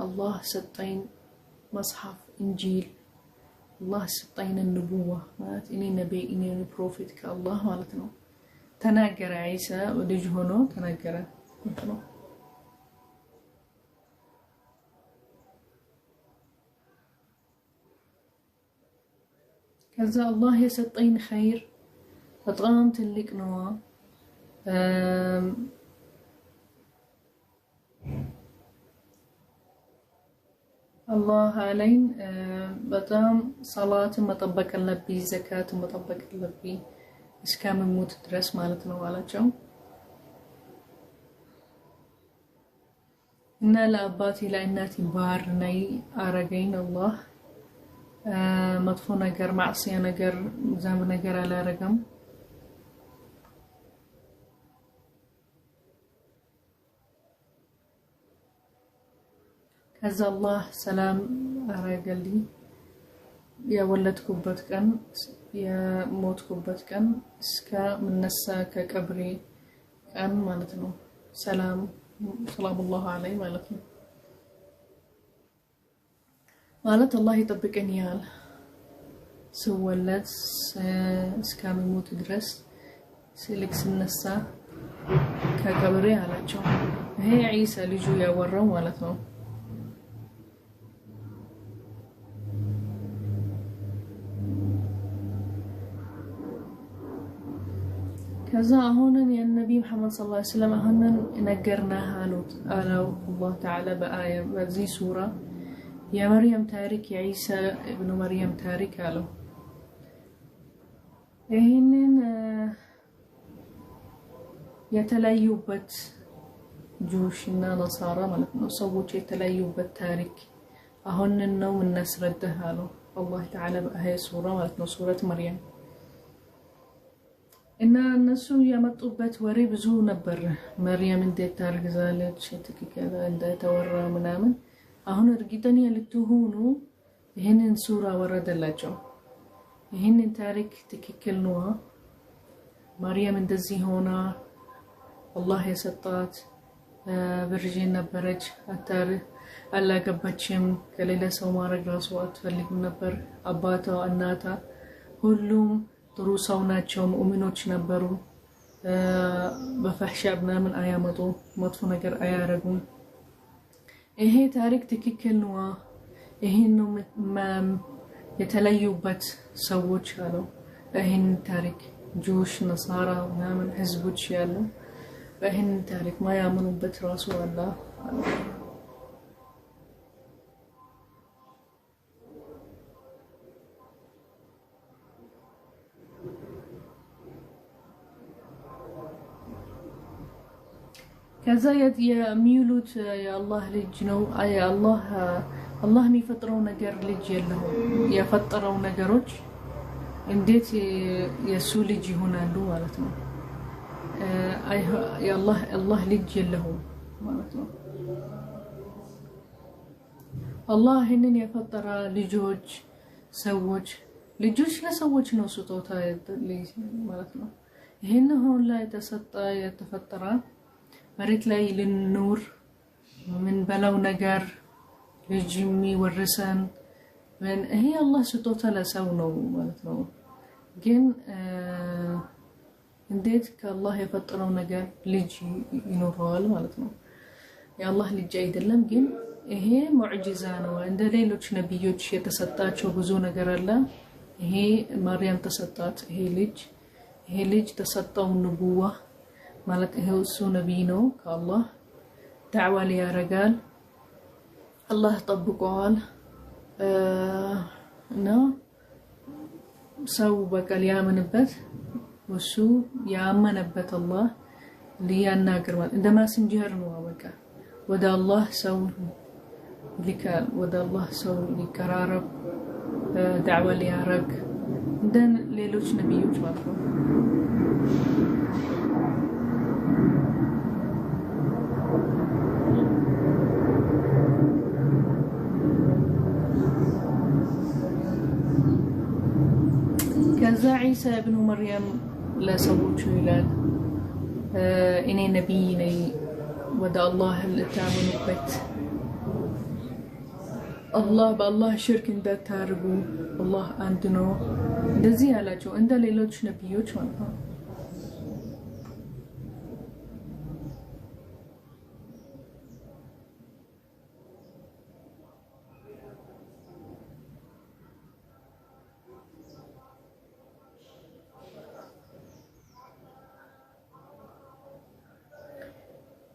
الله ستين مصحف إنجيل الله ستين النبوة مالت إني نبي إني بروفيت كالله مالتنا تناقر عيسى ودجهنو تناقر مثلا كذا الله يسطين خير بطعام تلك نوا الله علين بطعام صلاة مطبق اللبي زكاة مطبق اللبي إيش كان موت درس مالتنا ولا جو إن لأباتي لإناتي بارني أرجين الله مطفو نجر معصية نجر زام نجر على رقم كذا الله سلام رجلي يا ولد كبت كان የሞትኩበት ቀን እስከ ምነሳ ከቀብሬ ቀን ማለት ነው ሰላሙላህ ዐለይሂ ማለት ነው ማለት አላህ ይጠብቀኛል ስወለድ እስከምሞት ድረስ ስልክ ስነሳ ከቀብሬ አላቸው ይሄ ዒሳ ልጁ ያወራው ማለት ነው ከዛ አሁንን የነብዩ መሐመድ ሰለላሁ ዐለይሂ ወሰለም አሁንን ነገርናህ አሉት አላሁ አላህ ተዓላ በአያ በዚህ ሱራ የመርየም ታሪክ የዒሳ ኢብኑ መርየም ታሪክ አለው ይሄንን የተለያዩበት ጁሽና ነሳራ ማለት ነው ሰዎች የተለያዩበት ታሪክ አሁን ነው እናስረዳህ አለው አላህ ተዓላ በአያ ሱራ ማለት ነው ሱረት መርየም እና እነሱ ያመጡበት ወሬ ብዙ ነበር መርየም እንዴት ታርግዛለች ትክክል እንደተወራ ምናምን አሁን እርግጠኛ ልትሆኑ ይሄንን ሱራ ወረደላቸው ይሄንን ታሪክ ትክክል ነው መርየም እንደዚህ ሆና አላህ የሰጣት ቨርጂን ነበረች አላገባችም ከሌላ ሰው ማረግ ራሱ አትፈልግም ነበር አባቷ እናቷ ሁሉም ጥሩ ሰው ናቸው ሙእሚኖች ነበሩ በፈህሻ ምናምን አያመጡ መጥፎ ነገር አያረጉም ይሄ ታሪክ ትክክል ነው ይሄን ነው የተለያዩበት ሰዎች አለው ይሄን ታሪክ ጁሽ ነሳራ ምናምን ህዝቦች ያሉ ይሄን ታሪክ ማያምኑበት ራሱ አላህ ከዛ የሚሉት የአላህ ልጅ ነው አላህ የሚፈጥረው ነገር ልጅ የለውም የፈጠረው ነገሮች እንዴት የሱ ልጅ ይሆናሉ ማለት ነው አላህ ልጅ የለውም ማለት ነው አላህ ይሄንን የፈጠረ ልጆች ሰዎች ለሰዎች ነው ስጦታ ማለት ነው ይሄን ሆን ላይ የተፈጠረ መሬት ላይ ልንኖር ምን በላው ነገር ልጅ የሚወርሰን ይሄ አላህ ስጦታ ለሰው ነው ማለት ነው ግን እንዴት ከአላህ የፈጠረው ነገር ልጅ ይኖረዋል ማለት ነው የአላህ ልጅ አይደለም ግን ይሄ ሙዕጂዛ ነው እንደ ሌሎች ነብዮች የተሰጣቸው ብዙ ነገር አለ ይሄ ማርያም ተሰጣት ይሄ ልጅ ተሰጣው ንቡዋ ማለት ይሄው እሱ ነብይ ነው ከአላህ ዳዕዋ ሊያረጋል አላህ ጠብቀዋል እና ሰው በቀል ያመነበት ወሱ ያመነበት አላህ ሊያናገር ማለት እንደ ማስንጀር ነው በቃ ወደ አላህ ሰው ሊካል ወደ አላህ ሰው ሊቀራረብ ዳዕዋ ሊያረግ እንደ ሌሎች ነብዮች ማለት ነው ከዛ ዒሳ ኢብኑ መርየም ለሰዎቹ ይላል እኔ ነብይ ነኝ ወደ አላህ ልታምኑበት አላህ በአላህ ሽርክ እንዳታርጉ አላህ አንድ ነው እንደዚህ ያላቸው እንደ ሌሎች ነብዮች ማለት ነው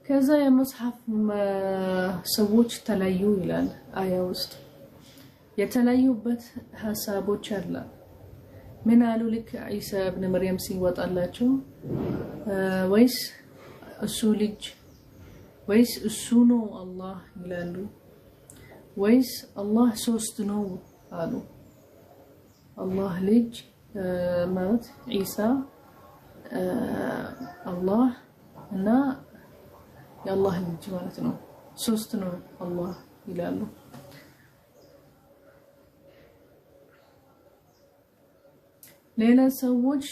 ከዛ የመጽሐፍ ሰዎች ተለያዩ ይላል አያ ውስጥ የተለያዩበት ሐሳቦች አለ ምን አሉ ልክ ዒሳ ኢብኑ መርየም ሲወጣላቸው ወይስ እሱ ልጅ ወይስ እሱ ነው አላህ ይላሉ ወይስ አላህ ሶስት ነው አሉ አላህ ልጅ ማለት ዒሳ አላህ እና የአላህ ልጅ ማለት ነው ሶስት ነው አላህ ይላሉ ሌላ ሰዎች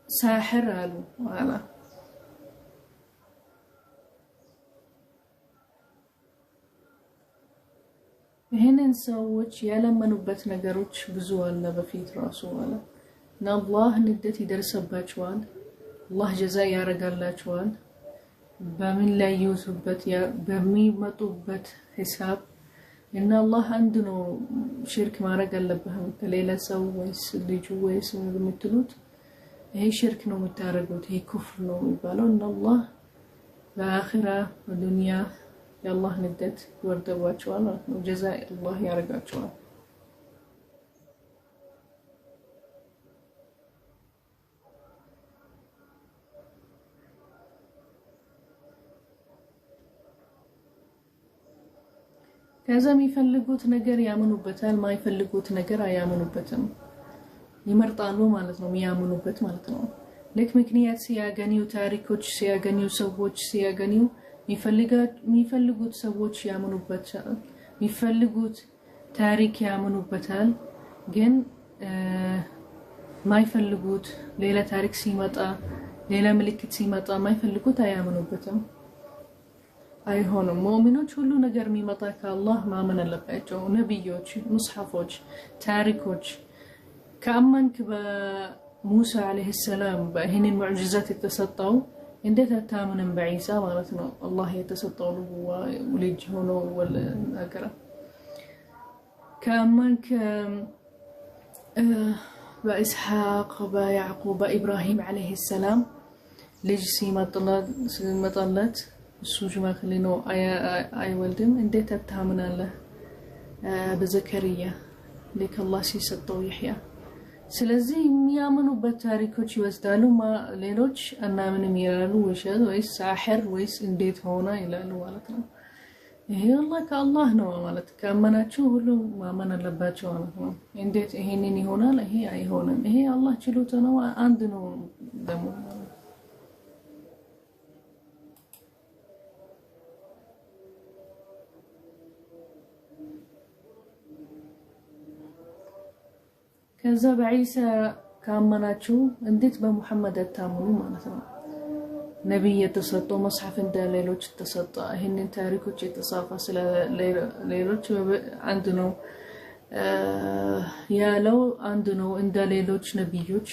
ሳሕር አሉ አላ ይሄንን ሰዎች ያለመኑበት ነገሮች ብዙ አለ በፊት ራሱ አላ እና አላህ ንደት ይደርሰባቸዋል አላህ ጀዛ ያረጋላቸዋል በምን ላይ ይውሱበት በሚመጡበት ሂሳብ እና አላህ አንድ ነው ሽርክ ማድረግ አለብህ ከሌላ ሰው ወይስ ልጅ ወይስ የምትሉት ይሄ ሽርክ ነው የምታረጉት ይሄ ኩፍር ነው የሚባለው እና አላህ በአኺራ በዱንያ የአላህ ንደት ይወርደባቸዋል ማለት ነው ጀዛ አላህ ያረጋቸዋል ከዛ የሚፈልጉት ነገር ያምኑበታል ማይፈልጉት ነገር አያምኑበትም ይመርጣሉ ማለት ነው የሚያምኑበት ማለት ነው ለክ ምክንያት ሲያገኙ ታሪኮች ሲያገኙ ሰዎች ሲያገኙ የሚፈልጉት ሰዎች ያምኑበታል የሚፈልጉት ታሪክ ያምኑበታል ግን ማይፈልጉት ሌላ ታሪክ ሲመጣ ሌላ ምልክት ሲመጣ ማይፈልጉት አያምኑበትም አይሆንም ሙእሚኖች ሁሉ ነገር የሚመጣ ከአላህ ማመን አለባቸው ነብዮች ሙስሐፎች ታሪኮች ከአመንክ በሙሳ አለይሂ ሰላም በእህንን ሙዕጂዛት የተሰጠው እንዴት አታምንም በዒሳ ማለት ነው አላህ የተሰጠው ልጅ ሆኖ ወልአገራ ከአመንክ በኢስሐቅ በያዕቁብ በኢብራሂም አለይሂ ሰላም ልጅ ሲመጣለት እሱ ሽማግሌ ነው አይወልድም እንዴት አታምናለህ በዘከሪያ ለክ አላህ ሲሰጠው ይህያ ስለዚህ የሚያምኑበት ታሪኮች ይወስዳሉ ሌሎች አናምንም ይላሉ ወይስ ሳሕር ወይስ እንዴት ሆነ ይላሉ ማለት ነው ይሄ አላህ ከአላህ ነው ማለት ካመናችሁ ሁሉ ማመን አለባችሁ ማለት ነው እንዴት ይሄንን ይሆናል ይሄ አይሆንም ይሄ አላህ ችሎታ ነው አንድ ነው ደግሞ ከዛ በዒሳ ካመናችሁ እንዴት በመሐመድ አታምኑ ማለት ነው ነብይ የተሰጠው መጽሐፍ እንደሌሎች ተሰጠ ይሄንን ታሪኮች የተጻፈ ስለ ሌሎች አንድ ነው ያለው አንድ ነው እንደሌሎች ነብዮች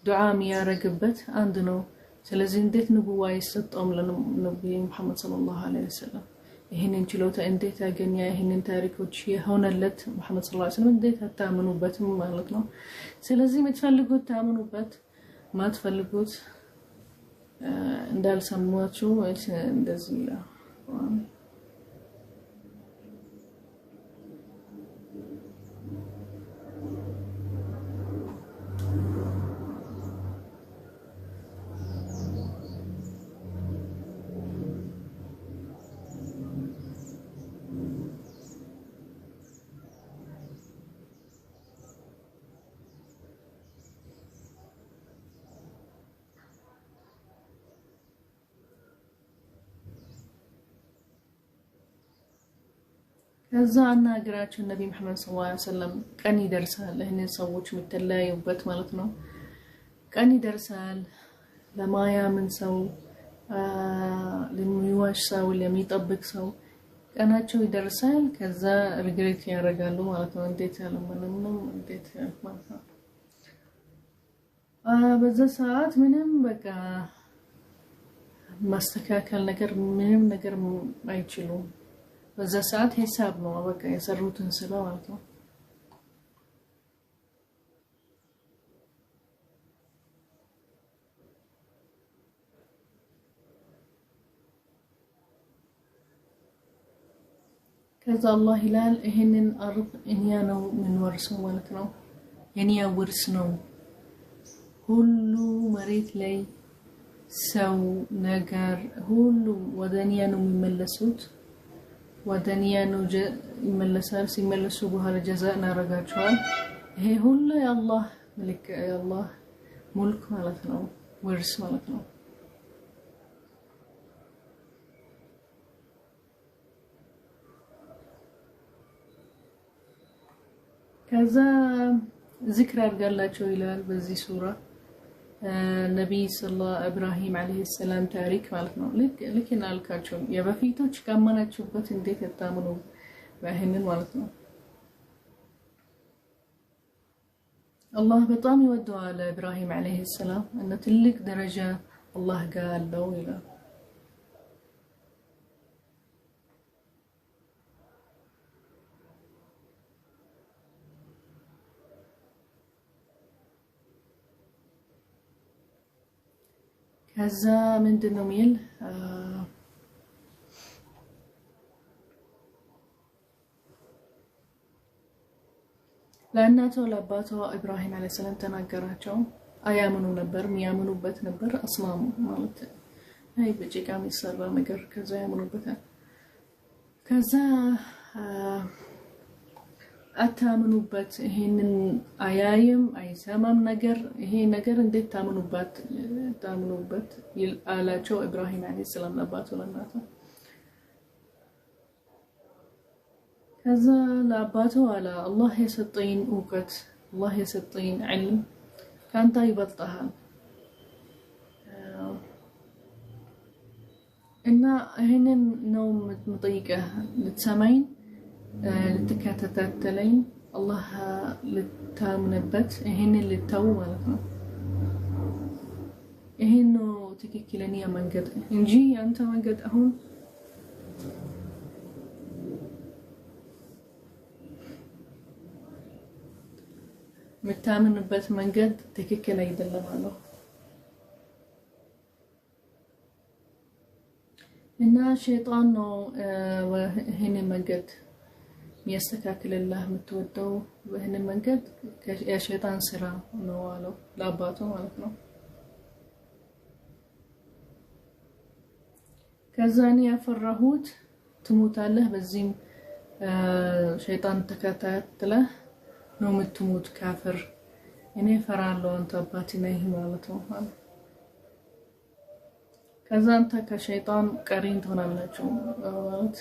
ዱዓ የሚያረግበት አንድ ነው ስለዚህ እንዴት ንቡዋ ይሰጣም ለነብዩ መሐመድ ሰለላሁ ዐለይሂ ወሰለም ይሄንን ችሎታ እንዴት ያገኛ ይሄንን ታሪኮች የሆነለት መሐመድ ሰለላሁ ዐለይሂ ወሰለም እንዴት አታምኑበትም ማለት ነው ስለዚህ የምትፈልጉት ታምኑበት ማትፈልጉት እንዳልሰማችሁ ወይስ እንደዚህ ይላል ከዛ አናግራችሁ ነብይ መሐመድ ሰለላሁ ዐለይሂ ወሰለም ቀን ይደርሳል እነዚህ ሰዎች ምትለያዩበት ማለት ነው ቀን ይደርሳል ለማያምን ሰው ለሚዋሽ ሰው ለሚጠብቅ ሰው ቀናቸው ይደርሳል ከዛ ሪግሬት ያደርጋሉ ማለት ነው እንዴት ያለምንም እንዴት ማለት ነው በዛ ሰዓት ምንም በቃ ማስተካከል ነገር ምንም ነገር አይችሉም በዛ ሰዓት ሂሳብ ነው በቃ የሰሩትን ስራ ማለት ነው ከዛ አላህ ይላል ይሄንን አርብ እኛ ነው ምንወርሰው ማለት ነው የኛ ውርስ ነው ሁሉ መሬት ላይ ሰው ነገር ሁሉ ወደኛ ነው የሚመለሱት ወደኛ ነው ይመለሳል ሲመለሱ በኋላ ጀዛ እናረጋቸዋል ይሄ ሁሉ የአላህ መልክ የአላህ ሙልክ ማለት ነው ውርስ ማለት ነው ከዛ ذكر አድርጋላቸው ይላል በዚህ ሱራ ነብይ ሰለላሁ ኢብራሂም አለይሂ ሰላም ታሪክ ማለት ነው ልክ እናልካቸው የበፊቶች ካመናችሁበት እንዴት ተታምኑ በእህንን ማለት ነው አላህ በጣም ይወደዋል ኢብራሂም አለይሂ ሰላም እና ትልቅ ደረጃ አላህ ጋር አለው ይላል ከዛ ምንድነው ሚል ለእናቱ ለአባቱ ኢብራሂም አለይሂ ሰላም ተናገራቸው አያምኑ ነበር የሚያምኑበት ነበር አስላም ማለት አይ በጭቃ የሚሰራ ነገር ከዛ ያምኑበታል ከዛ አታምኑበት ይሄንን አያይም አይሰማም ነገር ይሄ ነገር እንዴት ታምኑበት አላቸው ኢብራሂም አለይሂ ሰላም ለአባቱ ለእናቱ ከዛ ለአባቱ አለ አላህ የሰጠኝ ዕውቀት አላህ የሰጠኝ ዕልም ካንተ ይበልጣል እና ይሄንን ነው የምጠይቀህ ልትሰማኝ ልትከታተለኝ አላህ ልታምንበት ይሄንን ልታው ማለት ነው ይሄን ነው ትክክለኛ መንገድ እንጂ አንተ መንገድ አሁን መታመንበት መንገድ ትክክል አይደለም አለው እና ሸይጣን ነው ይሄንን መንገድ የሚያስተካክልልህ የምትወደው ይሄንን መንገድ የሸይጣን ስራ ነው አለው ለአባቱ ማለት ነው ከዛኔ ያፈራሁት ትሞታለህ በዚህም ሸይጣን ተከታተለህ ነው የምትሞት ካፍር እኔ ፈራለሁ አንተ አባቴ ነህ ማለት ነው ከዛ አንተ ከሸይጣን ቀሪን ትሆናላችሁ ማለት